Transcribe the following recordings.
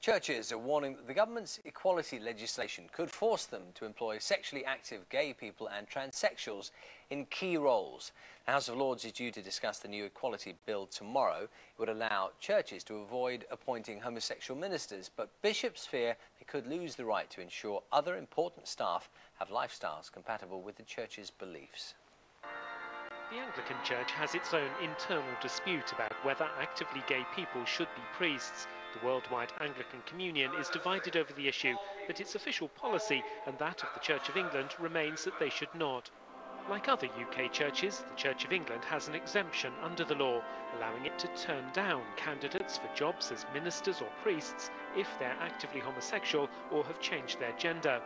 Churches are warning that the government's equality legislation could force them to employ sexually active gay people and transsexuals in key roles. The House of Lords is due to discuss the new equality bill tomorrow. It would allow churches to avoid appointing homosexual ministers, but bishops fear they could lose the right to ensure other important staff have lifestyles compatible with the church's beliefs. The Anglican Church has its own internal dispute about whether actively gay people should be priests. The worldwide Anglican Communion is divided over the issue, but its official policy and that of the Church of England remains that they should not. Like other UK churches, the Church of England has an exemption under the law, allowing it to turn down candidates for jobs as ministers or priests if they're actively homosexual or have changed their gender.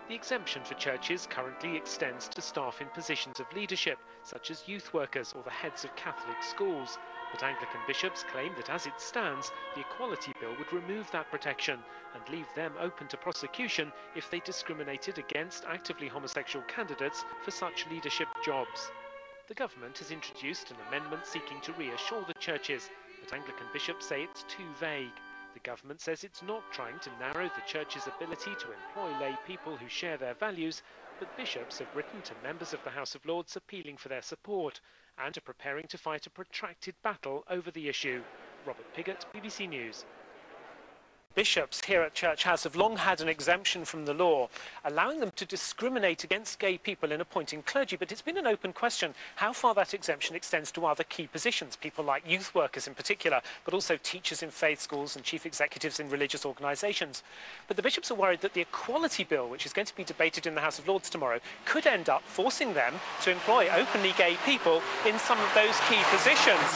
The exemption for churches currently extends to staff in positions of leadership, such as youth workers or the heads of Catholic schools. But Anglican bishops claim that as it stands, the Equality Bill would remove that protection and leave them open to prosecution if they discriminated against actively homosexual candidates for such leadership jobs. The government has introduced an amendment seeking to reassure the churches, but Anglican bishops say it's too vague. The government says it's not trying to narrow the church's ability to employ lay people who share their values, but bishops have written to members of the House of Lords appealing for their support and are preparing to fight a protracted battle over the issue. Robert Piggott, BBC News. Bishops here at Church House have long had an exemption from the law, allowing them to discriminate against gay people in appointing clergy, but it's been an open question how far that exemption extends to other key positions, people like youth workers in particular, but also teachers in faith schools and chief executives in religious organisations. But the bishops are worried that the Equality Bill, which is going to be debated in the House of Lords tomorrow, could end up forcing them to employ openly gay people in some of those key positions.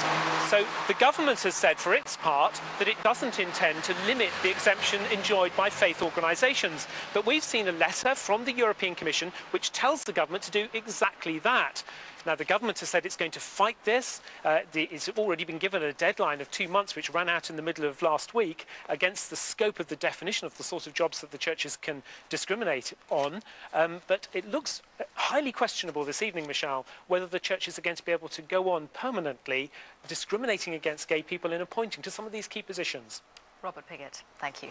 So the government has said for its part that it doesn't intend to limit the exemption enjoyed by faith organisations. But we've seen a letter from the European Commission which tells the government to do exactly that. Now, the government has said it's going to fight this. It's already been given a deadline of 2 months, which ran out in the middle of last week, against the scope of the definition of the sort of jobs that the churches can discriminate on. But it looks highly questionable this evening, Michelle, whether the churches are going to be able to go on permanently discriminating against gay people in appointing to some of these key positions. Robert Piggott, thank you.